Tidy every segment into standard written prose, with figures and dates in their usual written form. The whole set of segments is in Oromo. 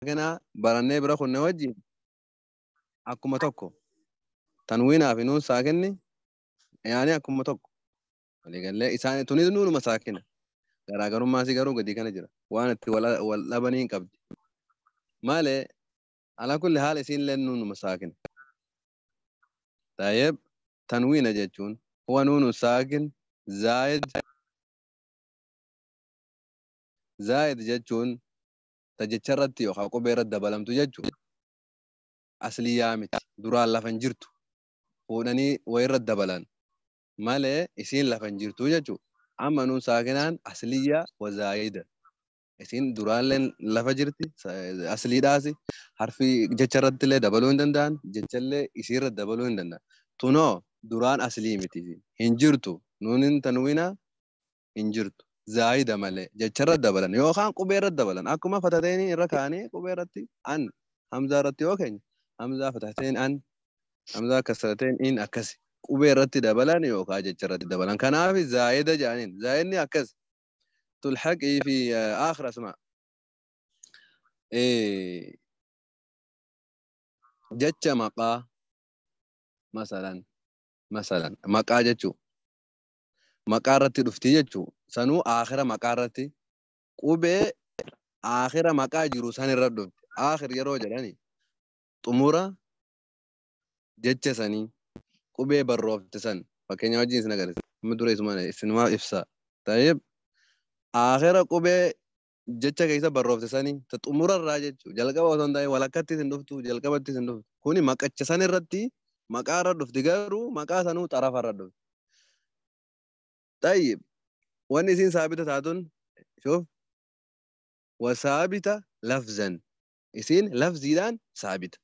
كنا برني برا خن وجه أكو متوكو تنوين في نون ساكنني يعني أكو متوكو اللي قال لي إنسان توني نون مساكنة غير ما سيجارو قدي كان جرا وأنا ولا بنين كبدي ماله على كل حال يسين لين نون مساكن طيب تنوين جتون هو نون ساكن زائد جتون تجتشرت يو خاكو بيرد دبلم تجتون أصلي يامت درا لفنجرتو ودني ويرد دبلان ماله يسين لفنجرتو جتو أما نون ساكنان أصلية وزايدة isin duraaleen lafa jirti asliidhaasi harfi jecharratti illee dabaluu hin danda'an jechallee isiirra dabaluu hin danda'an tunoo duraan aslii miti hin jirtu nuunin tanwiinaa hin jirtu zaayida malee jecharra dabalan yookaan qubeerra dabalan akkuma fatateen irra kaanii qubeerratti an hamzaa irratti yoo keenya hamzaa fatateen an hamzaa kasrateen in akkasi qubeerratti dabalan yookaan jecharratti dabalan kanaaf zaayida jedhaniin zaayidni akkas تلحقي في آخر أسماء إيه جتش مقا مثلا مقا جتشو مقارتي دفتي جتشو سنو آخر مقارتي قوبي آخر مقا جرو سن الرد آخر يرو جلاني تمورا جتش سني قوبي بروف تسن فكين يوجين سنقرس مدوري اسمه سنما إفسا طيب آخر قوبي jecha keessa barroofsisanii xumura irraa jechuudha jalqaba osoo hin taane walakkatti hin dhuftu jalqabatti hin dhuftu kuni maqacha san irratti maqaa irra dhufti garuu maqaa sanuu xarafa irra dhufti. Tayyib wanni isiin saabita taatun shoof wasaabita lafzan isiin lafziidhaan saabita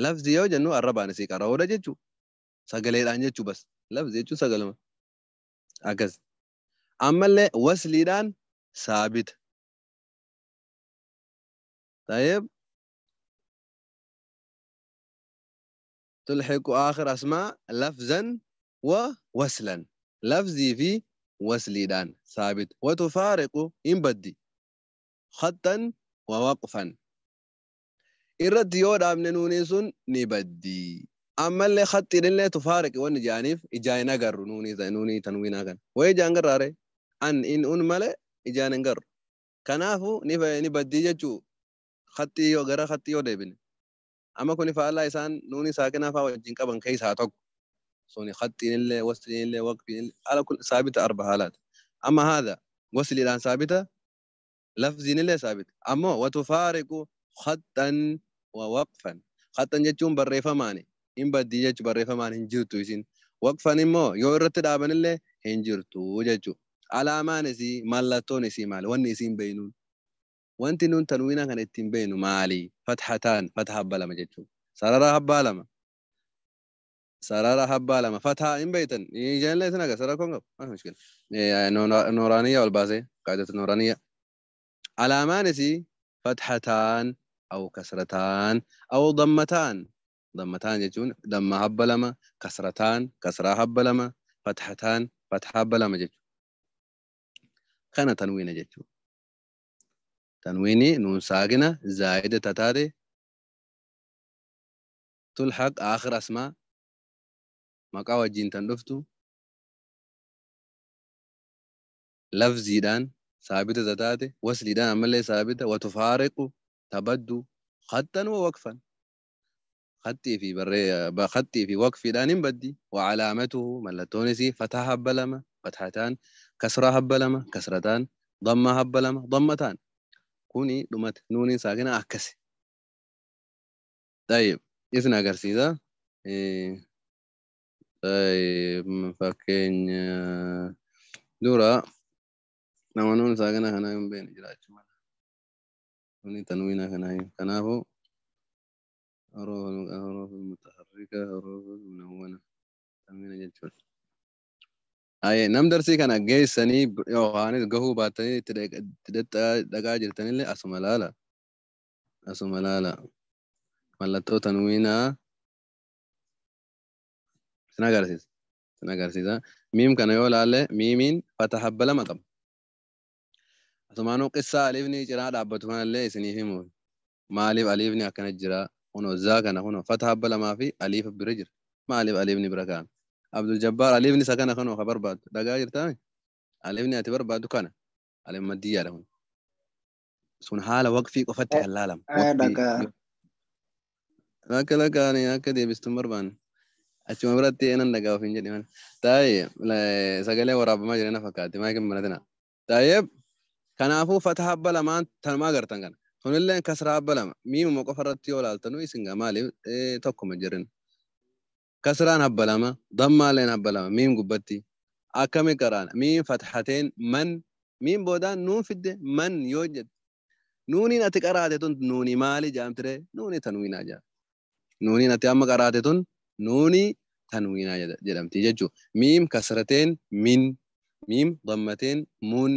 lafzi yoo jennu arrabaan isii qara'uudha jechuudha sagaleedhaan jechuu bas lafzi jechuun sagalama akkas ammallee wasliidhaan saabita. طيب تلحق آخر أسماء لفظا ووصلا لفظي في وصليدان ثابت وتفارق إن بدي خطا ووقفا إرد يود أمن نونيسون نبدي أما اللي خط اللي تفارق وان جانب إجاي نقر نوني تنوينا كان ويجا نقر أري إن ملي إجاي نقر كنافو نبدي جاتو خطي يو غرا خطي يو ديبن أما كوني فعلا إنسان نوني ساكنة فوجين كبن كيس هاتوك سوني خطين اللي وصلين اللي وقفين على كل ثابتة 4 حالات أما هذا وصل الآن ثابتة لفظين اللي ثابت أما وتفارق خطا ووقفا خطا جتون بريفة ماني إن بدي جت بريفة ماني هنجرتو يسين وقفا إمو يورت دابن اللي هنجرتو جتو على ما نسي مالتو نسي مال ون نسيم بينون وانت نون تنوينا كان اتين بينو مالي فتحتان فتحة بلما جتو سرارة هبالما سرارة هبالما فتحة إن بيتن يجين لي سنة سرارة كونغ ما في مشكلة نورانية والباسي قاعدة نورانية على ما نسي فتحتان أو كسرتان أو ضمتان جتون ضم هبالما كسرتان كسرة هبالما فتحتان فتحة هبالما جتو كان تنوين جتو تنويني نون ساكنة زائدة تتاري تلحق آخر أسماء مقا وجين تندفتو لفظيدان ثابتة تتاتي وصليدان أمالي ثابتة وتفارق تبدو خطا ووقفا خطي في وقف دان بدي وعلامته ملتونسي فتح هبلما فتحتان كسرة هبلما كسرتان ضمة هبلما ضمتان كوني دمت نوني ساكنة أكسي. طيب إذن أقرسيدا طيب فكين دورا nama nuun saakana kana hin beekne jiraachuu mala nuni tanwiina kana hin kanaafu حروف المتحركة حروف المنونة تنوين جتشون أي نم درسي كان أجي سني يوهاني جهو باتني تدت دقاجر تنيلي أسملالا ملتو تنوينا سنغرسيس ميم كان يولا ميمين فتح بلا مقام أسمانو قصة ألفني جراد عبتوان اللي سنيهمو maaliif aliifni akkana jira kuno zaa kana kuno fata habba lamaa fi aliif bira jira maaliif aliifni bira kaa'ame Abdul Jabbaar aliifni isa kana kuno ka barbaadu dhagaa jirtaa aliifni ati barbaadu kana aliif maddiyyaadha kun sun haala waqfii qofatti kan laalamu waqfii akka lagaani akka deebistuun barbaanne achuma biratti eenan dhagaa ofiin jedhe mana taa'ee sagalee waraabamaa jireenya fakkaatti maayikin maratina taa'ee kanaafuu fata habba lamaan tanumaa agartan kana sunillee kasra habba lama miimuma qofa irratti yoo laaltanu isin maaliif tokkuma jirin kasraan habba lama dammaaleen habba lama miim gubbatti akkami qaraan miim fathateen man miim boodaan nuun fidde man yoo jedhe nuuniin ati qaraate tun nuuni maali jaamtire nuuni tanwiinaa jaa nuuniin ati amma qaraate tun nuuni tanwiinaa jedhamti jechuu miim kasrateen min miim dammateen mun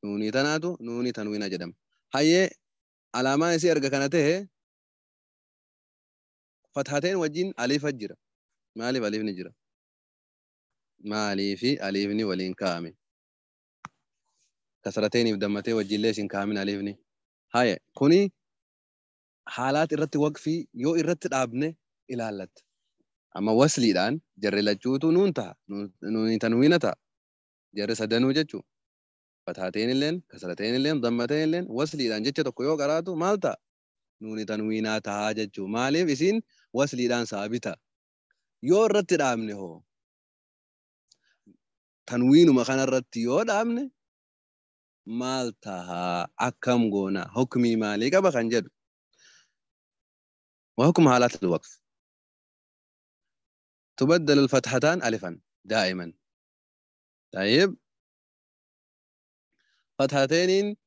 nuuni tanaatu nuuni tanwiinaa jedhama hayyee alaamaan isii erga kana ta'e fathateen wajjin aliifa jira maaliif aliifni jira maaliifi aliifni waliin kaa'ame kasrateeniif dammatee wajjillee isin kaa'amin aliifni haye kuni haalaat irratti waqfii yoo irratti dhaabne ilaallatta amma wasliidhaan jarri lachuutu nuun ta'a nuuni tanwiina ta'a jarri sadanuu jechuu fathateen illeen kasrateen illeen dammateen illeen wasliidhaan jecha tokko yoo qaraatu maal ta'a nuuni tanwiinaa ta'a jechuu maaliif isin wasliidhaan saabita yoo irratti dhaabne hoo tanwiinuma kanarratti yoo dhaabne maal ta'a akkam goona hukmii maalii qaba kan jedhu وحكم حالات الوقف تبدل الفتحتان ألفا دائما طيب فتحتين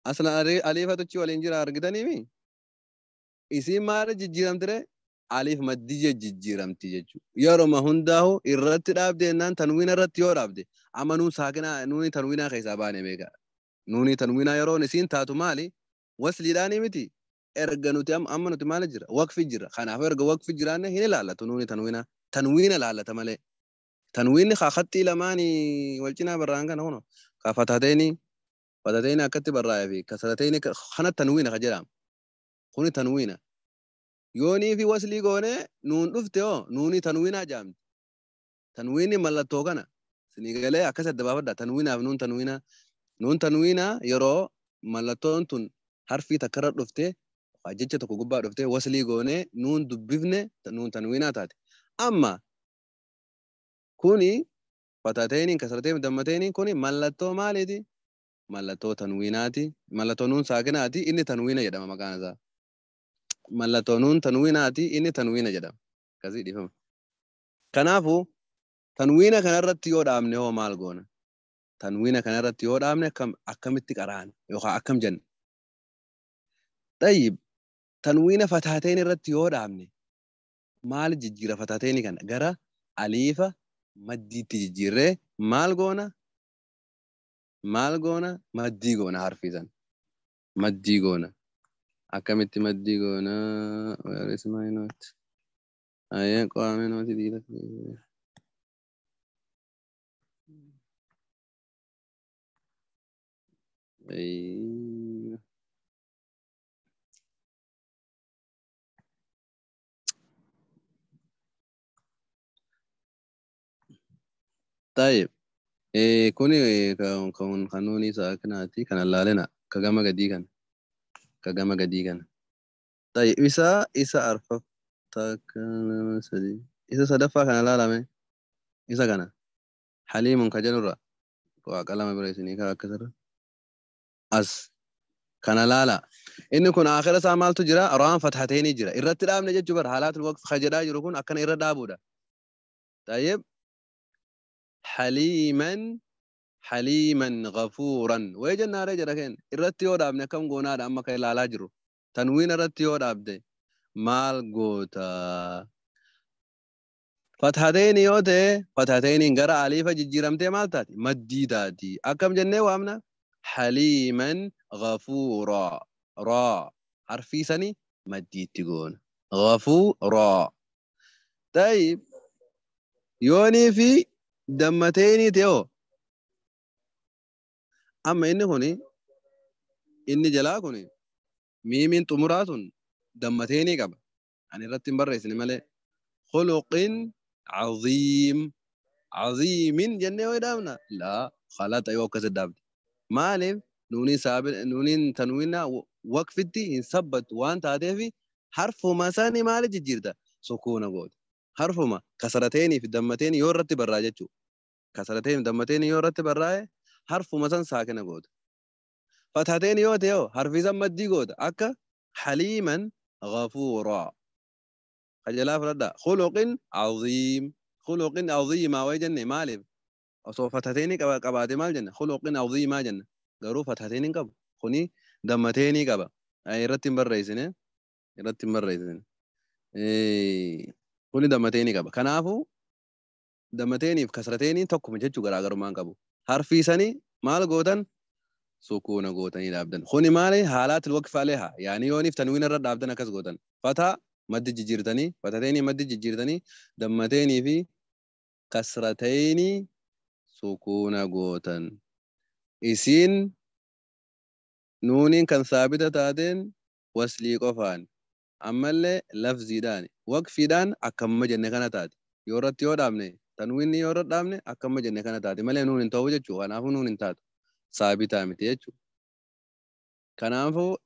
أصلا أليفة تشي والإنجير أرقدني مي إسي مار جيجيرم ترى أليف مدي جيجيرم تيجو يارو ما هنداهو إرت رابدي نان تنوين رت يور رابدي أما نون ساكنا نوني تنوينا خيساباني ميغا نوني تنوينا يرو نسين تاتو مالي وصلي داني متي erga nuti amma nuti maal jira waqfi jira kanaaf erga waqfi jiraanne hin ilaallatu nuuni tanwiina ilaallata malee tanwiinni khatti lamaani wal cinaa barraan kana huno ka fatateeni akkatti barraa'ee fi kasrateeni kana tanwiina ka jedhama kuni tanwiina yoonii fi waslii goone nuun dhufte oo nuuni tanwiinaa jaamti tanwiinni mallattoo kana sinii galee akkas adda baafadha tanwiinaaf nuun tanwiinaa yeroo mallattoon tun harfii takkarra dhufte jecha tokko gubbaa dhuftee waslii goone nuun dubbifne nuun tanwiinaa taate amma kuni fatateeniin kasrateen dammateeniin kuni mallattoo maaliiti mallattoo tanwiinaati mallattoo nuun saakinaati inni tanwiina jedhama maqaan isaa mallattoo nuun tanwiinaati inni tanwiina jedhama kasii dhifama kanaafu tanwiina kanarratti yoo dhaabne hoo maal goona tanwiina kanarratti yoo dhaabne akkamitti qaraan yookaan akkam jenne طيب تنوين فتحتين الرت يودامني مال جيجيرا فتحتين كان غرا اليفا مدي تجيره مال غونا مدي غونا حرفيزان مدي غونا اكمت مدي غونا وير اس ماي نوت اي قوامي نوت دي اي طيب كوني كون قانوني ساكناتي كان لالنا كجما قدي كان طيب إسا أرفف تاكن سدي إسا صدفة كان لالما إسا كان حليم كجنورا وكلام بريسني كأكثر كان لالا إنه كن آخر سامال تجرا رام فتحتين يجرا الرتلام نجد جبر حالات الوقت خجدا يروكون أكن إردا بودا طيب حليما غفورا ويجنا رجل كين الرتيو دابنا كم غونا دام كاي لالا جرو تنوين الرتيو دابده مال غوتا فتحتين غرا اليف ججيرمته مالتاتي مديداتي اكم جنة وامنا حليما غفورا را حرفي سني مديتي غون غفورا طيب يوني في دمتيني تيو أما إنه هوني إني جلاكوني ميمين تمراتون دمتيني قبل يعني رتب برا اسمي ملي خلق عظيم عظيم جنة ويدامنا لا خلات أيوة كسر دابد مالف نوني سابق نوني تنوينا وقفتي إن ثبت وانت هذه حرف ما ثاني مالي جيردا سكون قول حرف ما كسرتين في الدمتين يورت براجتشو كسرتين دمتين يورت براي حرف مثلا ساكن قول فتحتين يوتيو حرف زمد دي قول أكا حليما غفورا خجلا فردا خلق عظيم خلق عظيم ما وجن مالف أصو فتحتين قبات مال جنة خلق عظيم ما جنة قرو فتحتين قب خني دمتين قب أي رتب برئيسنا رتب برئيسنا إيه خني دمتين قب كنافو دمتين في كسرتين تكم جتشو غراغر ما قبو حرفي سني مال قوتن سكون قوتن يدابدن خني مالي حالات الوقف عليها يعني يوني في تنوين الرد دابدن كس قوتن فتا مد جيرتني فتاتين مد جيرتني دمتين في كسرتين سكون قوتن إسين نونين كان ثابتة تاتين وصلي قفان أما اللي لفظي داني وقفي دان أكم جنة كانت تاتي يورت يو دامني تنوين يورت دامني أكم جنة كانت تاتي مالي نونين توجه جو أنا فو نونين تات ثابتة متي جو كان فو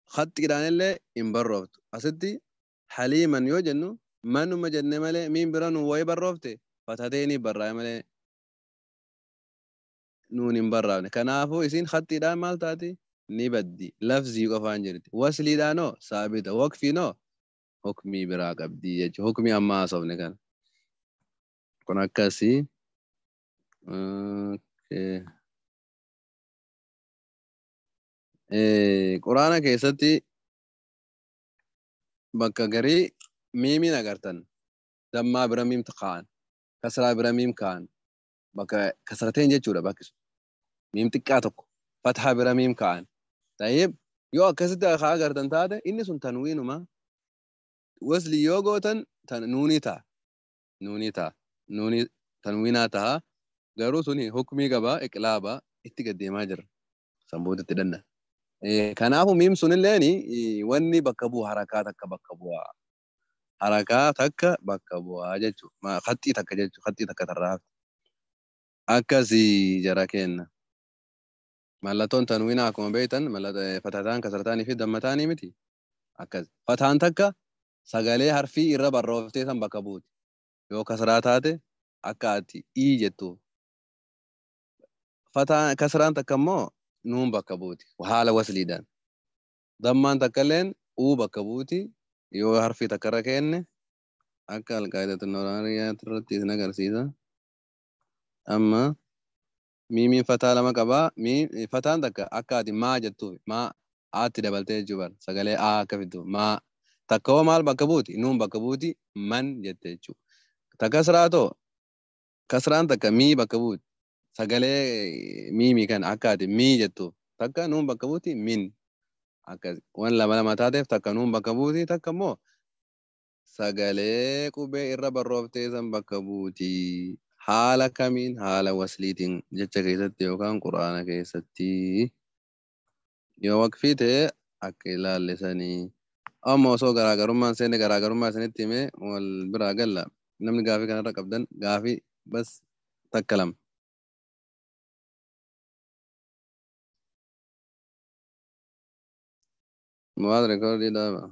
خط كدان اللي إمبروفت أسدي حليما يو جنو منو مجنة مالي مين برانو وي بروفتي فتاتيني براي مالي نونين براوني كان فو إسين خط كدان مال تاتي نبدي لفظي قفان جرتي وصلي دانو ثابتة وقفي نو حكمي برا قبدي يجو حكمي أما أصابني كان كون أكاسي اوكي قرآن كيستي بكا غري ميمي نغرتن دما برميم تقان كسرا برميم كان بكا كسرتين جيتشورا باكس ميم تكاتك فتحة برميم كان طيب يو أكاسيتي أخا غرتن تاده إني سن تنوين ما وصلي يوغوتن نوني تا نوني تا نوني تنويناتها غرو سني حكمي قبا إقلابا اتقدي ما جر سنبوت تدنى كنافو ميم سن الليني وني بكبو حركات akka بكبو حركات akka بكبو jechu ما خطي takka jechu خطي takka tarraaf akkasi jara kenna mallattoon tanwiina akkuma beektan mallattoo fatataan kasartaanii fi dammataanii miti akkas fataan takka sagalee harfii irra barrooftee san bakka buuti yoo kasraa taate akka ati ii jettu fataan kasraan takka immoo nuun bakka buuti haala wasliidhaan dammaan takka illeen uu bakka buuti yoo harfii takka irra keenne akka alqaa'idatu nooraaniyaa irratti isin agarsiisa amma miimiin fataa lama qabaa fataan takka akka ati maa jettuuf maa aatti dabaltee jechuu bara sagalee aa akka fiddu maa takka hoo maal bakka buuti nuun bakka buuti man jette jechuu takka kasraatoo kasraan takka mii bakka buuti sagalee miimii kan akka ati mii jettuuf takka nuun bakka buuti min akkas wan lama lama taateef takka nuun bakka buuti takka immoo sagalee qubee irra barrooftee san bakka buuti haala kamiin haala wasliitiin jecha keessatti yookaan quraana keessatti yoo waqfii ta'e akka ilaallesanii amma osoo garaagarummaan seenne garaagarummaa isinitti himee wal biraa galla namni gaafii kanarra qabdan gaafii bas takka lama. مواد ريكورد ده